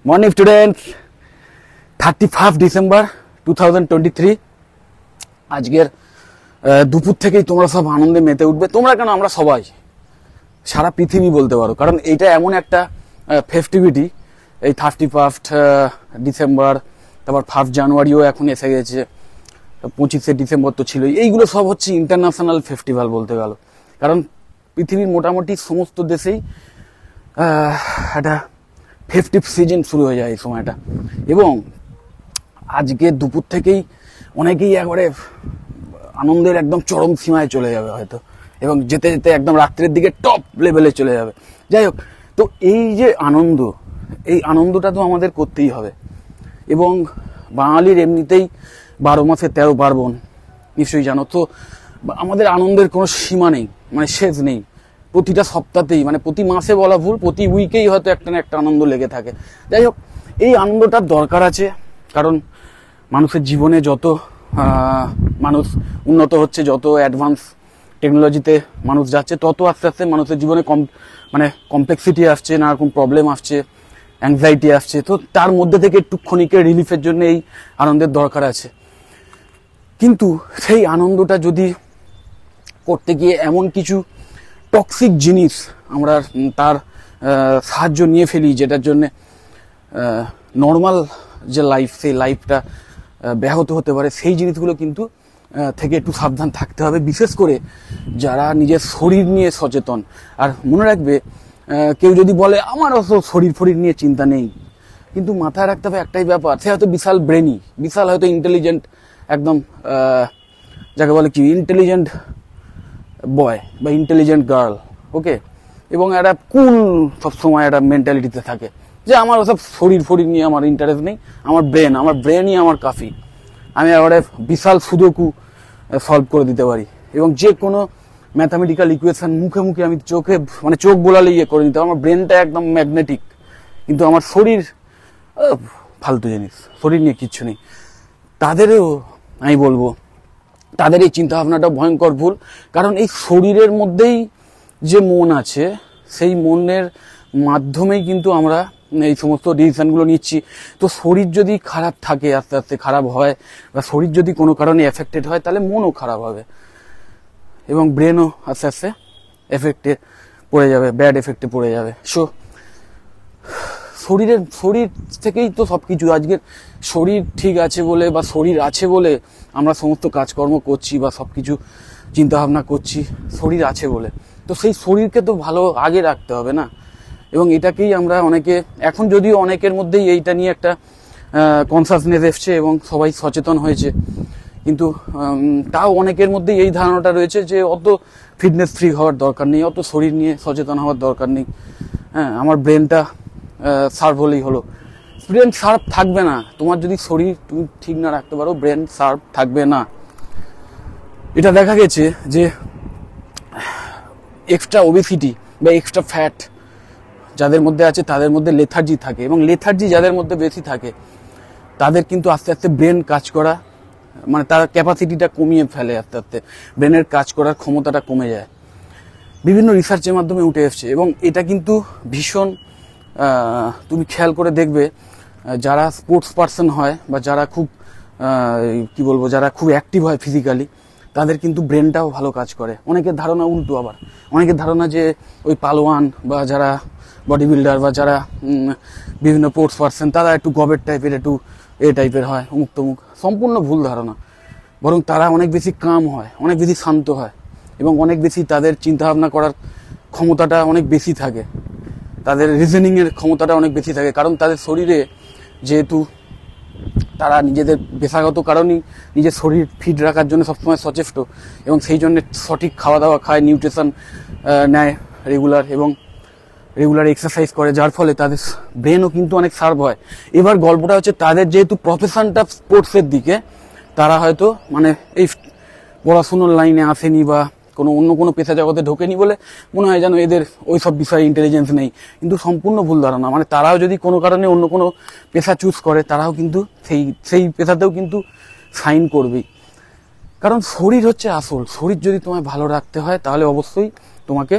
Morning students, 31 December 2023। আজকের দুপুর থেকেই তোমরা সব আনন্দে মেতে উঠবে। তোমরা কেন, আমরা সবাই, সারা পৃথিবী বলতে পারো। কারণ এইটা এমন একটা ফেস্টিভিটি, এই 31 ডিসেম্বর, তারপর 1 জানুয়ারিও এখন এসে গেছে, 25 ডিসেম্বর তো ছিলই। এইগুলো সব হচ্ছে ইন্টারন্যাশনাল ফেস্টিভ্যাল বলতে গেল। কারণ পৃথিবীর মোটামুটি সমস্ত দেশেই একটা ফেস্টিভ সিজন শুরু হয়ে যায় এই সময়টা। এবং আজকে দুপুর থেকেই অনেকেই একবারে আনন্দের একদম চরম সীমায় চলে যাবে হয়তো, এবং যেতে যেতে একদম রাত্রের দিকে টপ লেভেলে চলে যাবে। যাই হোক, তো এই যে আনন্দ, এই আনন্দটা তো আমাদের করতেই হবে। এবং বাঙালির এমনিতেই 12 মাসে 13 পার্বণ, নিশ্চয়ই জানো তো। আমাদের আনন্দের কোনো সীমা নেই, মানে শেষ নেই। প্রতিটা সপ্তাহতেই, মানে প্রতি মাসে বলা ভুল, প্রতি উইকেই হয়তো একটা না একটা আনন্দ লেগে থাকে। যাই হোক, এই আনন্দটার দরকার আছে। কারণ মানুষের জীবনে যত মানুষ উন্নত হচ্ছে, যত অ্যাডভান্স টেকনোলজিতে মানুষ যাচ্ছে, তত আস্তে আস্তে মানুষের জীবনে মানে কমপ্লেক্সিটি আসছে, নানারকম প্রবলেম আসছে, অ্যাংজাইটি আসছে। তো তার মধ্যে থেকে একটু ক্ষণিকের রিলিফের জন্য এই আনন্দের দরকার আছে। কিন্তু সেই আনন্দটা যদি করতে গিয়ে এমন কিছু টক্সিক জিনিস আমরা তার সাহায্য নিয়ে ফেলি, যেটার জন্যে নর্মাল যে লাইফ, সেই লাইফটা ব্যাহত হতে পারে, সেই জিনিসগুলো কিন্তু থেকে একটু সাবধান থাকতে হবে। বিশেষ করে যারা নিজের শরীর নিয়ে সচেতন। আর মনে রাখবে, কেউ যদি বলে আমার অত শরীর ফরীর নিয়ে চিন্তা নেই, কিন্তু মাথায় রাখতে হবে একটাই ব্যাপার, সে হয়তো বিশাল ব্রেনি, বিশাল হয়তো ইন্টেলিজেন্ট, একদম যাকে বলে কি ইন্টেলিজেন্ট বয় বা ইন্টেলিজেন্ট গার্ল, ওকে। এবং একটা কুল সবসময় একটা মেন্টালিটিতে থাকে যে আমার ওসব শরীর ফরীর নিয়ে আমার ইন্টারেস্ট নেই, আমার ব্রেনই আমার কাফি। আমি এবারে বিশাল সুদোকু সলভ করে দিতে পারি, এবং যে কোনো ম্যাথামেটিক্যাল ইকুয়েশন মুখে মুখে আমি চোখ বোলালে করে দিতে পারি। আমার ব্রেনটা একদম ম্যাগনেটিক, কিন্তু আমার শরীর ফালতু জিনিস, শরীর নিয়ে কিচ্ছু নেই। তাদেরও আমি বলবো, তাদের এই চিন্তাভাবনাটা ভয়ঙ্কর ভুল। কারণ এই শরীরের মধ্যেই যে মন আছে, সেই মনের মাধ্যমেই কিন্তু আমরা এই সমস্ত ডিসিশনগুলো নিচ্ছি। তো শরীর যদি খারাপ থাকে, আস্তে আস্তে খারাপ হয়, বা শরীর যদি কোনো কারণে এফেক্টেড হয়, তাহলে মনও খারাপ হবে, এবং ব্রেনও আস্তে আস্তে এফেক্টে পড়ে যাবে, ব্যাড এফেক্টে পড়ে যাবে। সো শরীর থেকেই তো সব কিছু। আজকের শরীর ঠিক আছে বলে, বা শরীর আছে বলে আমরা সমস্ত কাজকর্ম করছি বা সব কিছু চিন্তাভাবনা করছি, শরীর আছে বলে। তো সেই শরীরকে তো ভালো আগে রাখতে হবে না। এবং এটাকেই আমরা অনেকে, এখন যদিও অনেকের মধ্যেই এইটা নিয়ে একটা কনসাসনেস এসছে এবং সবাই সচেতন হয়েছে, কিন্তু তাও অনেকের মধ্যেই এই ধারণাটা রয়েছে যে অত ফিটনেস ফ্রি হওয়ার দরকার নেই, অত শরীর নিয়ে সচেতন হওয়ার দরকার নেই। হ্যাঁ, আমার ব্রেনটা সার্ভ হলেই হলো। ব্রেন সার্ভ থাকবে না তোমার যদি শরীর তুমি ঠিক না রাখতে পারো, ব্রেন সার্ভ থাকবে না। এটা দেখা গেছে যে এক্সট্রা ওবেসিটি বা এক্সট্রা ফ্যাট যাদের মধ্যে আছে, তাদের মধ্যে লেথার্জি থাকে, এবং লেথার্জি যাদের মধ্যে বেশি থাকে, তাদের কিন্তু আস্তে আস্তে ব্রেন কাজ করা, মানে তার ক্যাপাসিটিটা কমিয়ে ফেলে, আস্তে আস্তে ব্রেনের কাজ করার ক্ষমতাটা কমে যায়। বিভিন্ন রিসার্চের মাধ্যমে উঠে এসছে। এবং এটা কিন্তু ভীষণ, তুমি খেয়াল করে দেখবে, যারা স্পোর্টস পার্সন হয় বা যারা খুব যারা খুব অ্যাক্টিভ হয় ফিজিক্যালি, তাদের কিন্তু ব্রেনটাও ভালো কাজ করে। অনেকের ধারণা উল্টো, আবার অনেকের ধারণা যে ওই পালোয়ান বা যারা বডি বিল্ডার বা যারা বিভিন্ন স্পোর্টস পার্সন, তারা একটু গবেট টাইপের, একটু টাইপের হয়, অমুক তমুক। সম্পূর্ণ ভুল ধারণা। বরং তারা অনেক বেশি কাম হয়, অনেক বেশি শান্ত হয়, এবং অনেক বেশি তাদের চিন্তাভাবনা করার ক্ষমতাটা অনেক বেশি থাকে, তাদের রিজনিংয়ের ক্ষমতাটা অনেক বেশি থাকে। কারণ তাদের শরীরে যেহেতু তারা নিজেদের পেশাগত কারণেই নিজের শরীর ফিট রাখার জন্য সবসময় সচেষ্ট, এবং সেই জন্য সঠিক খাওয়া দাওয়া খায়, নিউট্রিশন নেয় রেগুলার এক্সারসাইজ করে, যার ফলে তাদের ব্রেনও কিন্তু অনেক শার্প হয়। এবার গল্পটা হচ্ছে, তাদের যেহেতু প্রফেশনটা স্পোর্টসের দিকে, তারা হয়তো মানে এই পড়াশুনোর লাইনে আসেনি বা অন্য কোনো পেশা জগতে ঢোকেনি বলে মনে হয় যেন এদের ওই সব বিষয়ে ইন্টেলিজেন্স নেই। কিন্তু সম্পূর্ণ ভুল ধারণা। মানে তারাও যদি কোনো কারণে অন্য কোনো পেশা চুজ করে, তারাও কিন্তু সেই পেশাতেও কিন্তু সাইন করবেই। কারণ শরীর হচ্ছে আসল। শরীর যদি তোমায় ভালো রাখতে হয়, তাহলে অবশ্যই তোমাকে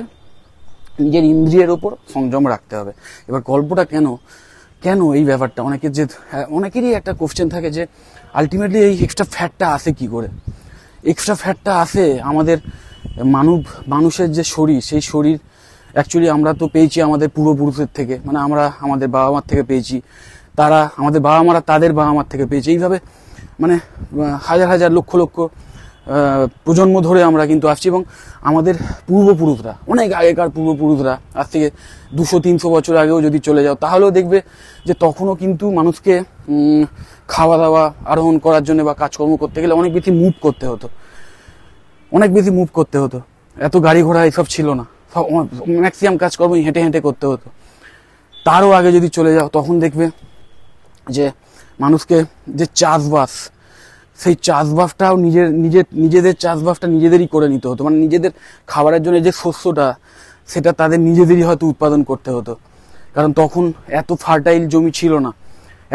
নিজের ইন্দ্রিয়ের ওপর সংযম রাখতে হবে। এবার গল্পটা কেন, কেন এই ব্যাপারটা অনেকের যে অনেকেরই একটা কোশ্চেন থাকে যে আলটিমেটলি এই এক্সট্রা ফ্যাটটা আসে কি করে। এক্সট্রা ফ্যাটটা আসে আমাদের মানুষের যে শরীর, সেই শরীর অ্যাকচুয়ালি আমরা তো পেয়েছি আমাদের পূর্বপুরুষের থেকে, মানে আমরা আমাদের বাবা মার থেকে পেয়েছি, তারা আমাদের বাবা মারা তাদের বাবা মার থেকে পেয়েছি, এইভাবে মানে হাজার হাজার লক্ষ লক্ষ প্রজন্ম ধরে আমরা কিন্তু আসছি। এবং আমাদের পূর্বপুরুষরা, অনেক আগেকার পূর্বপুরুষরা, আজ থেকে 200-300 বছর আগেও যদি চলে যাও তাহলেও দেখবে যে তখনও কিন্তু মানুষকে খাওয়া দাওয়া আরোহণ করার জন্য বা কাজকর্ম করতে গেলে অনেক বেশি মুভ করতে হতো। এত গাড়ি ঘোড়া এইসব ছিল না, ম্যাক্সিমাম কাজকর্ম হেঁটে হেঁটে করতে হতো। তারও আগে যদি চলে যাও তখন দেখবে যে মানুষকে যে চাষবাস, সেই চাষবাসটাও নিজেদের চাষবাসটা নিজেদেরই করে নিতে হতো, মানে নিজেদের খাবারের জন্য যে শস্যটা সেটা তাদের নিজেদেরই হয়তো উৎপাদন করতে হতো। কারণ তখন এত ফার্টাইল জমি ছিল না,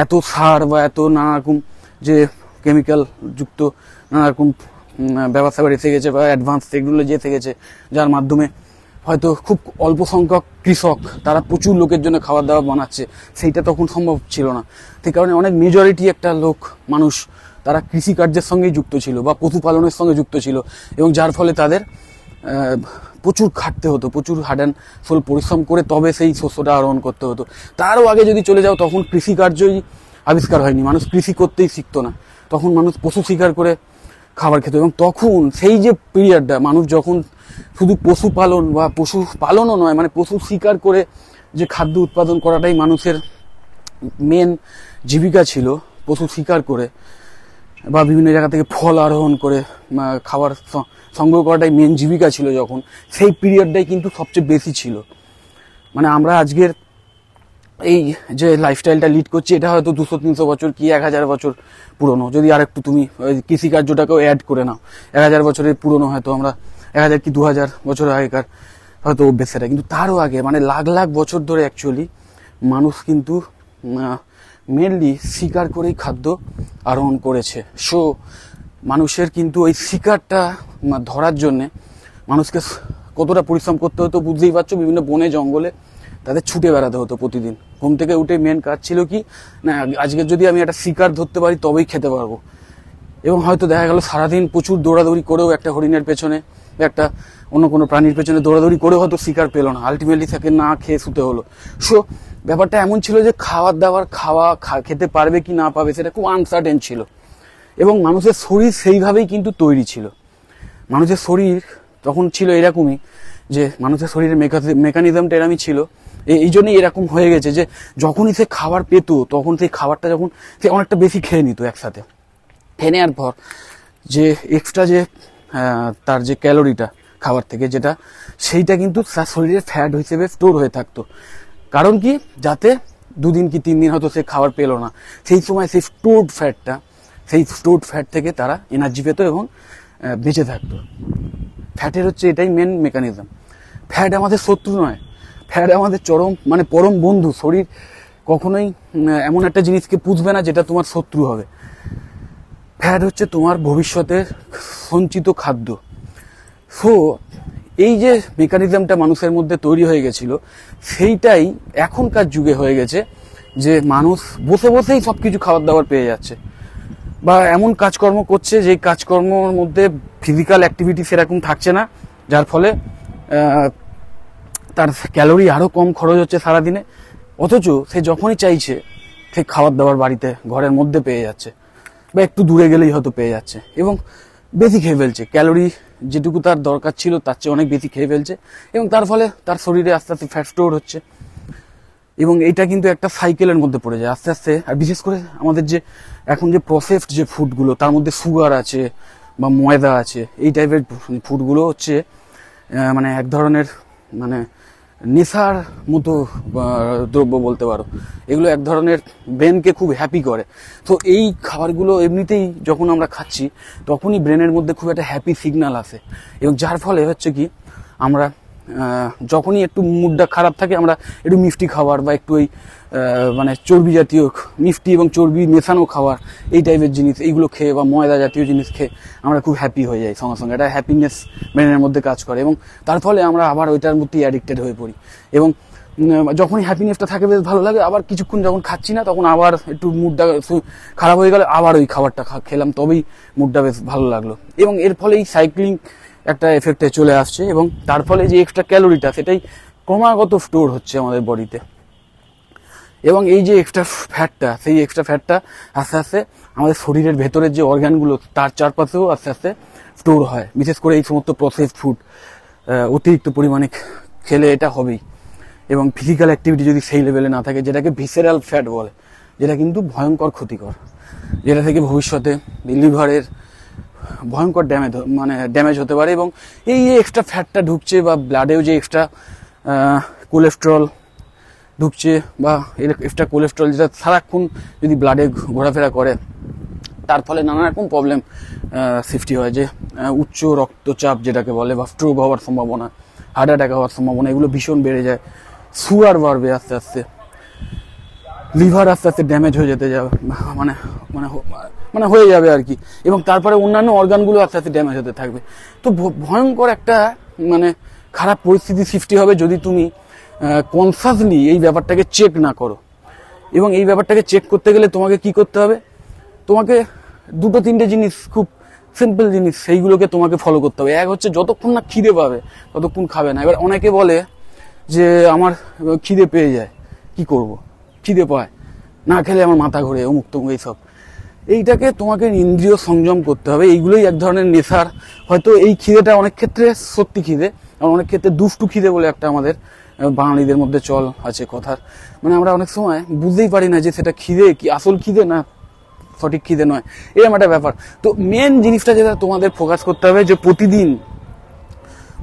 এত সার বা এত নানা রকম যে কেমিক্যাল যুক্ত নানা রকম ব্যবস্থা এসে গেছে বা অ্যাডভান্স টেকনোলজি এসে গেছে, যার মাধ্যমে হয়তো খুব অল্প সংখ্যক কৃষক তারা প্রচুর লোকের জন্য খাবার দাবার বানাচ্ছে, সেইটা তখন সম্ভব ছিল না। সেই কারণে অনেক মেজরিটি একটা মানুষ তারা কৃষিকার্যের সঙ্গেই যুক্ত ছিল বা পশুপালনের সঙ্গে যুক্ত ছিল, এবং যার ফলে তাদের প্রচুর খাটতে হতো, প্রচুর হার্ড অ্যান্ড সোল পরিশ্রম করে তবে সেই শস্যটা আরোহণ করতে হতো। তারও আগে যদি চলে যাও তখন কৃষিকার্যই আবিষ্কার হয়নি, মানুষ কৃষি করতেই শিখতো না, তখন মানুষ পশু শিকার করে খাবার খেত। এবং তখন সেই যে পিরিয়ডটা মানুষ যখন শুধু পশুপালন বা পশু পালনও নয়, মানে পশু শিকার করে যে খাদ্য উৎপাদন করাটাই মানুষের মেন জীবিকা ছিল, পশু শিকার করে বা বিভিন্ন জায়গা থেকে ফল আরোহণ করে খাবার সংগ্রহ করাটাই মেন জীবিকা ছিল, যখন সেই পিরিয়ডটাই কিন্তু সবচেয়ে বেশি ছিল। মানে আমরা আজকের এই যে লাইফস্টাইলটা লিড করছি এটা হয়তো 200-300 বছর কি 1000 বছর পুরনো, যদি আর একটু তুমি কৃষিকার্যটাকেও অ্যাড করে নাও, 1000 বছরের পুরনো হয়তো আমরা 1000 কি 2000 বছর আগেকার হয়তো অভ্যেস সেটা, কিন্তু তারও আগে মানে লাখ লাখ বছর ধরে অ্যাকচুয়ালি মানুষ কিন্তু মেনলি শিকার করেই খাদ্য আরোহণ করেছে। সো মানুষের কিন্তু ওই শিকারটা ধরার জন্যে মানুষকে কতটা পরিশ্রম করতে হতো বুঝতেই পারছো। বিভিন্ন বনে জঙ্গলে তাদের ছুটে বেড়াতে হতো প্রতিদিন, ঘুম থেকে উঠে মেন কাজ ছিল কি না আজকে যদি আমি একটা শিকার ধরতে পারি তবেই খেতে পারবো। এবং হয়তো দেখা গেল সারাদিন প্রচুর দৌড়াদৌড়ি করেও একটা হরিণের পেছনে একটা অন্য কোনো প্রাণীর পেছনে দৌড়াদৌড়ি করেও হয়তো শিকার পেলো না, আলটিমেটলি তাকে না খেয়ে শুতে হলো। সো ব্যাপারটা এমন ছিল যে খাবার দাবার খেতে পারবে কি না পাবে সেটা খুব আনসার্টেন ছিল। এবং মানুষের শরীর সেইভাবেই কিন্তু তৈরি ছিল। মানুষের শরীর তখন ছিল এরকমই যে মানুষের শরীরের মেকানিজমটা এরকমই ছিল, এই জন্যই এরকম হয়ে গেছে যে যখনই সে খাবার পেত তখন সেই খাবারটা যখন সে অনেকটা বেশি খেয়ে নিত একসাথে, খেয়ে নেওয়ার পর যে এক্সট্রা যে তার যে ক্যালোরিটা খাবার থেকে যেটা, সেইটা কিন্তু তার শরীরে ফ্যাট হিসেবে স্টোর হয়ে থাকতো। কারণ কি, যাতে 2 দিন কি 3 দিন হয়তো সে খাবার পেলো না, সেই সময় সেই স্টোরড ফ্যাট থেকে তারা এনার্জি পেত এবং বেঁচে থাকতো। ফ্যাটের হচ্ছে এটাই মেন মেকানিজম। ফ্যাট আমাদের শত্রু নয়, ফ্যাট আমাদের পরম বন্ধু। শরীর কখনোই এমন একটা জিনিসকে পুষবে না যেটা তোমার শত্রু হবে। ফ্যাট হচ্ছে তোমার ভবিষ্যতের সঞ্চিত খাদ্য। সো এই যে মেকানিজমটা মানুষের মধ্যে তৈরি হয়ে গেছিল, সেইটাই এখনকার যুগে হয়ে গেছে যে মানুষ বসে বসেই সবকিছু খাবার দাবার পেয়ে যাচ্ছে, বা এমন কাজকর্ম করছে যে কাজকর্মের মধ্যে ফিজিক্যাল অ্যাক্টিভিটি সেরকম থাকছে না, যার ফলে তার ক্যালোরি আরও কম খরচ হচ্ছে সারাদিনে, অথচ সে যখনই চাইছে সে খাবার দাবার বাড়িতে ঘরের মধ্যে পেয়ে যাচ্ছে বা একটু দূরে গেলেই হয়তো পেয়ে যাচ্ছে, এবং বেশি খেয়ে ফেলছে। ক্যালোরি যেটুকু তার দরকার ছিল তার চেয়ে অনেক বেশি খেয়ে ফেলছে, এবং তার ফলে তার শরীরে আস্তে আস্তে ফ্যাট স্টোর হচ্ছে। এবং এইটা কিন্তু একটা সাইকেলের মধ্যে পড়ে যায় আস্তে আস্তে। আর বিশেষ করে আমাদের যে এখন যে প্রসেসড যে ফুডগুলো, তার মধ্যে সুগার আছে বা ময়দা আছে, এই টাইপের ফুডগুলো হচ্ছে মানে এক ধরনের মানে নেশার মতো দ্রব্য বলতে পারো। এগুলো এক ধরনের ব্রেনকে খুব হ্যাপি করে। তো এই খাবারগুলো এমনিতেই যখন আমরা খাচ্ছি তখনই ব্রেনের মধ্যে খুব একটা হ্যাপি সিগন্যাল আসে, এবং যার ফলে হচ্ছে কি আমরা যখনই একটু মুডটা খারাপ থাকে আমরা একটু মিষ্টি খাবার বা একটু ওই মানে চর্বি জাতীয় মিষ্টি এবং চর্বি মেশানো খাবার, এই টাইপের জিনিস এইগুলো খেয়ে বা ময়দা জাতীয় জিনিস খেয়ে আমরা খুব হ্যাপি হয়ে যাই। সঙ্গে সঙ্গে একটা হ্যাপিনেস ব্রেনের মধ্যে কাজ করে, এবং তার ফলে আমরা আবার ওইটার মধ্যে অ্যাডিক্টেড হয়ে পড়ি। এবং যখনই হ্যাপিনেসটা থাকে বেশ ভালো লাগে, আবার কিছুক্ষণ যখন খাচ্ছি না তখন আবার একটু মুডটা খারাপ হয়ে গেলে আবার ওই খাবারটা খেলাম, তবেই মুডটা বেশ ভালো লাগলো। এবং এর ফলে এই সাইক্লিং একটা এফেক্টে চলে আসছে, এবং তার ফলে যে এক্সট্রা ক্যালোরিটা সেটাই ক্রমাগত স্টোর হচ্ছে আমাদের বডিতে। এবং এই যে এক্সট্রা ফ্যাটটা, সেই এক্সট্রা ফ্যাটটা আস্তে আস্তে আমাদের শরীরের ভেতরের যে অর্গানগুলো তার চারপাশেও আস্তে আস্তে স্টোর হয়। বিশেষ করে এই সমস্ত প্রসেসড ফুড অতিরিক্ত পরিমাণে খেলে এটা হবেই। এবং ফিজিক্যাল অ্যাক্টিভিটি যদি সেই লেভেলে না থাকে, যেটাকে ভিসেরাল ফ্যাট বলে, যেটা কিন্তু ভয়ঙ্কর ক্ষতিকর, যেটা থেকে ভবিষ্যতে লিভারের ভয়ঙ্কর ড্যামেজ হতে পারে। এবং এই যে এক্সট্রা ফ্যাটটা ঢুকছে বা ব্লাডেও যে এক্সট্রা কোলেস্টেরল ঢুকছে বা এক্সট্রা কোলেস্টেরল যেটা সারাক্ষণ যদি ব্লাডে ঘোরাফেরা করে, তার ফলে নানা রকম প্রবলেম সৃষ্টি হয়, যে উচ্চ রক্তচাপ যেটাকে বলে, বা স্ট্রোক হওয়ার সম্ভাবনা, হার্ট অ্যাটাক হওয়ার সম্ভাবনা, এগুলো ভীষণ বেড়ে যায়। সুগার বাড়বে আস্তে আস্তে, লিভার আস্তে আস্তে ড্যামেজ হয়ে যেতে যাবে, মানে মানে মানে হয়ে যাবে আর কি। এবং তারপরে অন্যান্য অর্গানগুলো আস্তে আস্তে ড্যামেজ হতে থাকবে। তো ভয়ঙ্কর একটা মানে খারাপ পরিস্থিতি সৃষ্টি হবে যদি তুমি কনসাসলি এই ব্যাপারটাকে চেক না করো। এবং এই ব্যাপারটাকে চেক করতে গেলে তোমাকে কি করতে হবে, তোমাকে দুটো তিনটে জিনিস, খুব সিম্পল জিনিস, সেইগুলোকে তোমাকে ফলো করতে হবে। এক হচ্ছে যতক্ষণ না খিদে পাবে ততক্ষণ খাবে না। এবার অনেকে বলে যে আমার খিদে পেয়ে যায়, কি করব, খিদে পায়, না খেলে আমার মাথা ঘোরে, অমুক তমুক এইসব। এইটাকে তোমাকে ইন্দ্রিয় সংযম করতে হবে। এইগুলোই এক ধরনের নেশার। হয়তো এই খিদেটা অনেক ক্ষেত্রে সত্যি খিদে, আর অনেক ক্ষেত্রে দুষ্টু খিদে বলে একটা আমাদের বাঙালিদের মধ্যে চল আছে কথার। মানে আমরা অনেক সময় বুঝতেই পারি না যে সেটা খিদে কি আসল খিদে না সঠিক খিদে নয়, এরকম একটা ব্যাপার। তো মেন জিনিসটা যেটা তোমাদের ফোকাস করতে হবে, যে প্রতিদিন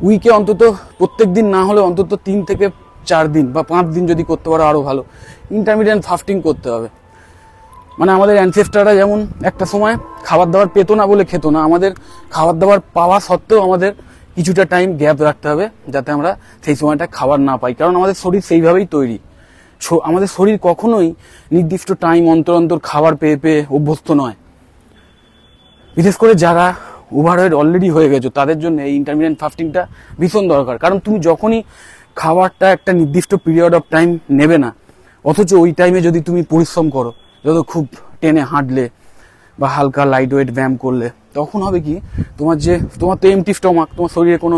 উইকে অন্তত প্রত্যেক দিন না হলে অন্তত 3 থেকে 4 দিন বা 5 দিন যদি করতে পারো আরো ভালো, ইন্টারমিডিয়েন্ট ফাস্টিং করতে হবে। মানে আমাদের অ্যানসেস্টাররা যেমন একটা সময় খাবার দাবার পেতো না বলে খেতো না, আমাদের খাবার দাবার পাওয়া সত্ত্বেও আমাদের কিছুটা টাইম গ্যাপ রাখতে হবে যাতে আমরা সেই সময়টা খাবার না পাই। কারণ আমাদের শরীর সেইভাবেই তৈরি। আমাদের শরীর কখনোই নির্দিষ্ট টাইম অন্তর অন্তর খাবার পেয়ে পেয়ে অভ্যস্ত নয়। বিশেষ করে যারা ওভারওয়েট অলরেডি হয়ে গেছো তাদের জন্য এই ইন্টারমিডিয়েন্ট ফাস্টিংটা ভীষণ দরকার। কারণ তুমি যখনই খাবারটা একটা নির্দিষ্ট পিরিয়ড অফ টাইম নেবে না, অথচ ওই টাইমে যদি তুমি পরিশ্রম করো, যত খুব টেনে হাঁটলে বা হালকা লাইট ওয়েট ব্যায়াম করলে, তখন হবে কি, তোমার তো এমটি স্টমাক, তোমার শরীরে কোনো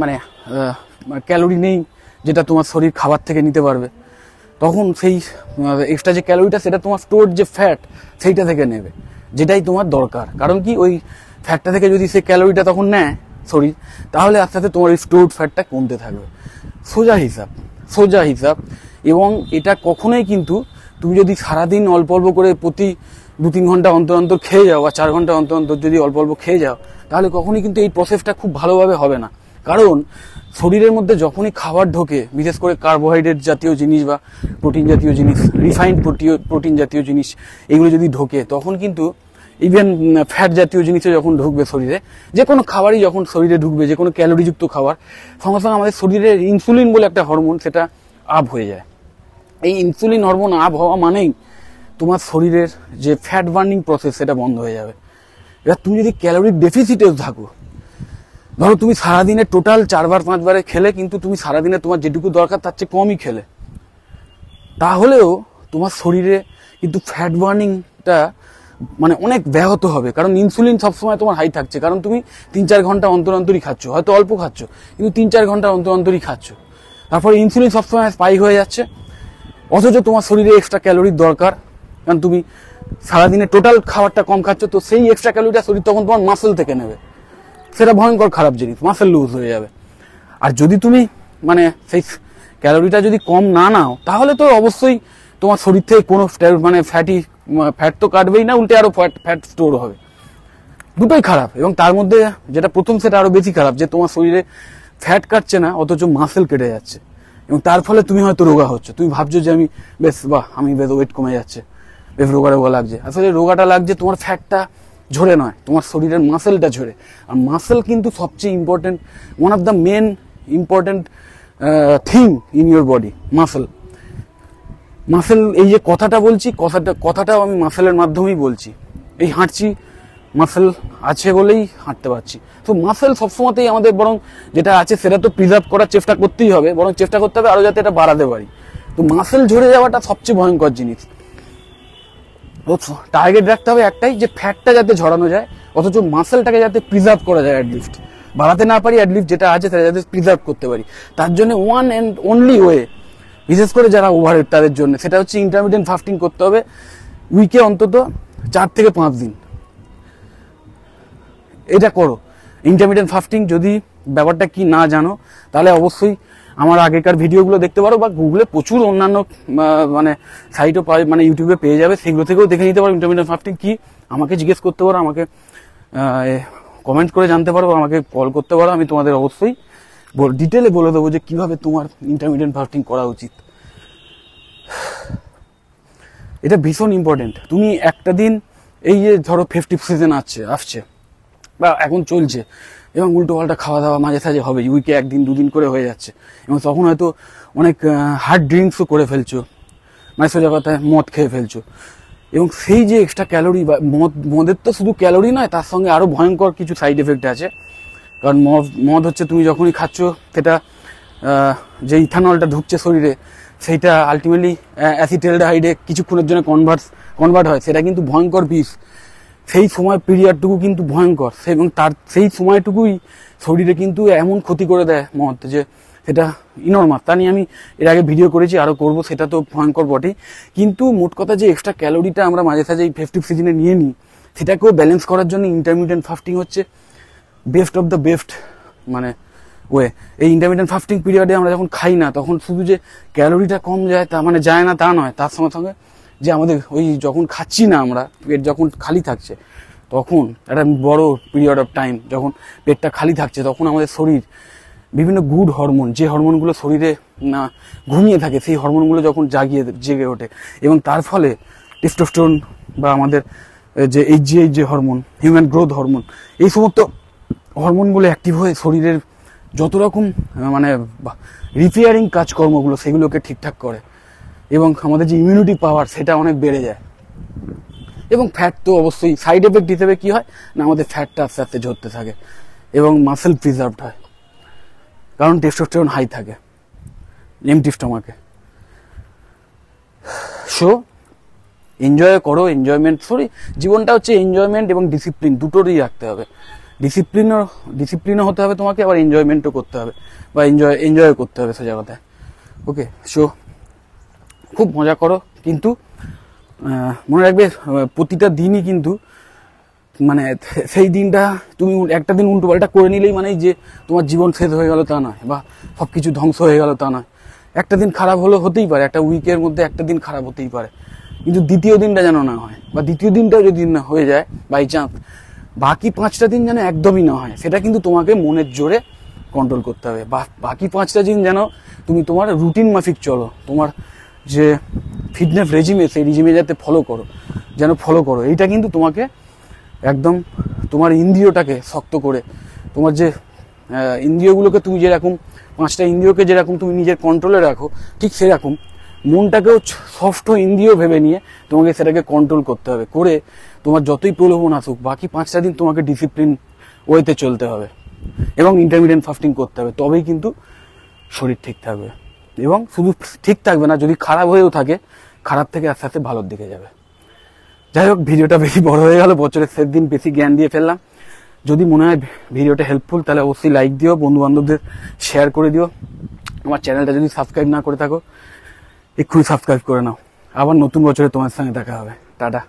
মানে ক্যালোরি নেই যেটা তোমার শরীর খাবার থেকে নিতে পারবে। তখন সেই এক্সট্রা যে ক্যালোরিটা সেটা তোমার স্টোর যে ফ্যাট সেইটা থেকে নেবে, যেটাই তোমার দরকার। কারণ কি, ওই ফ্যাটটা থেকে যদি সেই ক্যালোরিটা তখন নেয় শরীর, তাহলে আস্তে আস্তে তোমার ওই স্টোরড ফ্যাটটা কমতে থাকবে। সোজা হিসাব। এবং এটা কখনোই কিন্তু তুমি যদি সারাদিন অল্প অল্প করে প্রতি 2-3 ঘন্টা অন্তর অন্তর খেয়ে যাও বা 4 ঘন্টা অন্তর অন্তর যদি অল্প অল্প খেয়ে যাও, তাহলে কখনই কিন্তু এই প্রসেসটা খুব ভালোভাবে হবে না। কারণ শরীরের মধ্যে যখনই খাবার ঢোকে, বিশেষ করে কার্বোহাইড্রেট জাতীয় জিনিস বা প্রোটিন জাতীয় জিনিস, রিফাইন্ড প্রোটিন জাতীয় জিনিস, এগুলো যদি ঢোকে, তখন কিন্তু ইভেন ফ্যাট জাতীয় জিনিসও যখন ঢুকবে শরীরে, যে কোনো খাবারই যখন শরীরে ঢুকবে, যে কোনো ক্যালোরিযুক্ত খাবার, সঙ্গে সঙ্গে আমাদের শরীরে ইনসুলিন বলে একটা হরমোন, সেটা আপ হয়ে যায়। এই ইনসুলিন হরমোন আপ হওয়া মানেই তোমার শরীরের যে ফ্যাট বার্নিং প্রসেস সেটা বন্ধ হয়ে যাবে। এবার তুমি যদি ক্যালোরির ডেফিসিটেও থাকো, ধরো তুমি সারাদিনে টোটাল 4-5 বারে খেলে, কিন্তু তুমি সারাদিনে তোমার যেটুকু দরকার তার চেয়ে কমই খেলে, তাহলেও তোমার শরীরে কিন্তু ফ্যাট বার্নিংটা মানে অনেক ব্যাহত হবে। কারণ ইনসুলিন সবসময় তোমার হাই থাকছে, কারণ তুমি 3-4 ঘন্টা অন্তর অন্তরই খাচ্ছ, হয়তো অল্প খাচ্ছ কিন্তু 3-4 ঘন্টা অন্তর অন্তরই খাচ্ছ। তারপরে ইনসুলিন সবসময় স্পাইক হয়ে যাচ্ছে, অথচ তোমার শরীরে এক্সট্রা ক্যালোরির দরকার, কারণ তুমি সারাদিনে টোটাল খাবারটা কম খাচ্ছ। তো সেই এক্সট্রা ক্যালোরিটা শরীর তখন তোমার মাসেল থেকে নেবে, সেটা ভয়ঙ্কর খারাপ জিনিস, মাসেল লুজ হয়ে যাবে। আর যদি তুমি মানে সেই ক্যালোরিটা যদি কম না নাও, তাহলে তো অবশ্যই তোমার শরীর থেকে কোনো মানে ফ্যাট তো কাটবেই না, উল্টে আরো ফ্যাট স্টোর হবে। দুটোই খারাপ। এবং তার মধ্যে যেটা প্রথম, সেটা আরো বেশি খারাপ, যে তোমার শরীরে ফ্যাট কাটছে না অথচ মাসেল কেটে যাচ্ছে, এবং তার ফলে তুমি হয়তো রোগা হচ্ছে। তুমি ভাবছো যে আমি বেশ ওয়েট কমে যাচ্ছে, বেশ রোগা লাগছে। আসলে রোগাটা লাগছে তোমার ফ্যাটটা ঝরে নয়, তোমার শরীরের মাসেলটা ঝরে। আর মাসেল কিন্তু সবচেয়ে important, one of the main important thing in your body, muscle. এই যে কথাটা বলছি, কথাটাও আমি মাসেলের মাধ্যমেই বলছি। এই হাঁটছি, মাসেল আছে বলেই হাঁটতে পারছি। তো মাসেল সবসময়তেই আমাদের বরং যেটা আছে সেটা তো প্রিজার্ভ করার চেষ্টা করতেই হবে, বরং চেষ্টা করতে হবে আরো যাতে এটা বাড়াতে পারি। তো মাসেল ঝরে যাওয়াটা সবচেয়ে ভয়ঙ্কর জিনিস। টার্গেট রাখতে হবে একটাই, যে ফ্যাটটা যাতে ঝরানো যায়, অথচ মাসেলটাকে যাতে প্রিজার্ভ করা যায়, অ্যাটলিস্ট বাড়াতে না পারি, অ্যাটলিস্ট যেটা আছে সেটা যাতে প্রিজার্ভ করতে পারি। তার জন্য ওয়ান অ্যান্ড অনলি ওয়ে, বিশেষ করে যারা ওভারওয়েট তাদের জন্য, সেটা হচ্ছে ইন্টারমিডিয়েন্ট ফাস্টিং করতে হবে উইকে অন্তত 4 থেকে 5 দিন। এটা করো ইন্টারমিডিয়েন্ট ফাস্টিং। যদি ব্যাপারটা কি না জানো তাহলে অবশ্যই আমার আগেকার ভিডিওগুলো দেখতে পারো, বা গুগলে প্রচুর অন্যান্য মানে সাইটও মানে ইউটিউবে পেয়ে যাবে, সেগুলো থেকেও দেখে নিতে পারো ইন্টারমিডিয়েন্ট ফাস্টিং কি। আমাকে জিজ্ঞেস করতে পারো, আমাকে কমেন্ট করে জানতে পারো, আমাকে কল করতে পারো, আমি তোমাদের অবশ্যই ডিটেলে বলে দেবো যে কিভাবে তোমার ইন্টারমিডিয়েন্ট ফাস্টিং করা উচিত। এটা ভীষণ ইম্পর্টেন্ট। তুমি একটা দিন, এই যে ধরো ফেস্টিভ সিজন আসছে বা এখন চলছে, এবং উল্টো পাল্টা খাওয়া দাওয়া মাঝে সাঝে হবে, উইকে 1 দিন 2 দিন করে হয়ে যাচ্ছে, এবং তখন হয়তো অনেক হার্ড ড্রিঙ্কসও করে ফেলছো, মানে সোজা কথায় মদ খেয়ে ফেলছো, এবং সেই যে এক্সট্রা ক্যালোরি, বা মদের তো শুধু ক্যালোরি নয়, তার সঙ্গে আরো ভয়ঙ্কর কিছু সাইড এফেক্ট আছে। কারণ মদ হচ্ছে তুমি যখনই খাচ্ছ সেটা যে ইথানলটা ঢুকছে শরীরে, সেইটা আলটিমেটলি অ্যাসিটালডিহাইডে কিছুক্ষণের জন্য কনভার্ট হয়, সেটা কিন্তু ভয়ঙ্কর বিষ। সেই সময় পিরিয়ডটুকু কিন্তু ভয়ঙ্কর, এবং তার সেই সময়টুকুই শরীরে কিন্তু এমন ক্ষতি করে দেয় মদ, যে সেটা ইনর্মাল। তা নিয়ে আমি এর আগে ভিডিও করেছি, আরো করবো, সেটা তো ভয়ঙ্কর বটেই। কিন্তু মোট কথা যে এক্সট্রা ক্যালোরিটা আমরা মাঝে সাঝে এই ফেস্টিভ সিজনে নিয়ে নিই, সেটাকেও ব্যালেন্স করার জন্য ইন্টারমিডিয়েন্ট ফাস্টিং হচ্ছে বেস্ট অফ দ্য বেস্ট মানে ওয়ে। এই ইন্টারমিডিয়েন্ট ফাস্টিং পিরিয়ডে আমরা যখন খাই না, তখন শুধু যে ক্যালোরিটা কম যায় তা মানে যায় না তা নয়, তার সঙ্গে সঙ্গে যে আমাদের ওই যখন খাচ্ছি না আমরা, পেট যখন খালি থাকছে, তখন একটা বড় পিরিয়ড অফ টাইম যখন পেটটা খালি থাকছে, তখন আমাদের শরীর বিভিন্ন গুড হরমোন, যে হরমোনগুলো শরীরে না ঘুমিয়ে থাকে, সেই হরমোনগুলো যখন জেগে ওঠে, এবং তার ফলে টেস্টোস্টেরন বা আমাদের যে এই যে হরমোন, হিউম্যান গ্রোথ হরমোন, এই সমস্ত হরমোনগুলো অ্যাক্টিভ হয়ে শরীরের যত রকম মানে রিপেয়ারিং কাজকর্মগুলো সেগুলোকে ঠিকঠাক করে, এবং আমাদের যে ইমিউনিটি পাওয়ার সেটা অনেক বেড়ে যায়। এবং ফ্যাট তো অবশ্যই সাইড এফেক্ট হিসেবে কি হয় না, আমাদের ফ্যাটটা আস্তে আস্তে ঝরতে থাকে, এবং মাসেল প্রিজার্ভড হয়, কারণ টেস্টোস্টেরন হাই থাকে এমটি স্টমাকে। সো এনজয় করো, জীবনটা হচ্ছে এনজয়মেন্ট এবং ডিসিপ্লিন, দুটোরই রাখতে হবে। ডিসিপ্লিনও হতে হবে তোমাকে, আবার এনজয়মেন্টও করতে হবে, বা এনজয় করতে হবে সোজা কথায়। ওকে, সো খুব মজা করো, কিন্তু মনে রাখবে প্রতিটা দিনই কিন্তু মানে সেই দিনটা তুমি একটা দিন উল্টো পাল্টা করে নিলেই মানে যে তোমার জীবন শেষ হয়ে গেল তা নয়, বা সবকিছু ধ্বংস হয়ে গেল তা নয়। একটা দিন খারাপ হতেই পারে, একটা উইকের মধ্যে একটা দিন খারাপ হতেই পারে, কিন্তু দ্বিতীয় দিনটা যেন না হয়, বা দ্বিতীয় দিনটাও যদি না হয়ে যায় বাই চান্স, বাকি 5টা দিন যেন একদমই না হয়, সেটা কিন্তু তোমাকে মনের জোরে কন্ট্রোল করতে হবে। বাকি 5টা দিন যেন তুমি তোমার রুটিন মাফিক চলো, তোমার যে ফিটনেস রেজিমে, সেই রেজিমে যাতে ফলো করো। এইটা কিন্তু তোমাকে একদম তোমার ইন্দ্রিয়টাকে শক্ত করে, তোমার যে ইন্দ্রিয়গুলোকে তুমি যেরকম 5টা ইন্দ্রিয়কে যেরকম তুমি নিজের কন্ট্রোলে রাখো, ঠিক সেরকম মনটাকেও ষষ্ঠ ইন্দ্রিয় ভেবে নিয়ে তোমাকে সেটাকে কন্ট্রোল করতে হবে। করে তোমার যতই প্রলোভন আসুক, বাকি 5টা দিন তোমাকে ডিসিপ্লিন ওয়েতে চলতে হবে, এবং ইন্টারমিডিয়েন্ট ফাস্টিং করতে হবে, তবেই কিন্তু শরীর ঠিক থাকবে। এবং শুধু ঠিক থাকবে না, যদি খারাপ হয়েও থাকে, খারাপ থেকে আস্তে আস্তে ভালোর দিকে যাবে। যাই হোক, ভিডিওটা বেশি বড় হয়ে গেল, বছরের শেষ দিন বেশি জ্ঞান দিয়ে ফেললাম। যদি মনে হয় ভিডিওটা হেল্পফুল, তাহলে অবশ্যই লাইক দিও, বন্ধু বান্ধবদের শেয়ার করে দিও। আমার চ্যানেলটা যদি সাবস্ক্রাইব না করে থাকো, এক্ষুনি সাবস্ক্রাইব করে নাও। আবার নতুন বছরে তোমার সঙ্গে দেখা হবে। টাটা।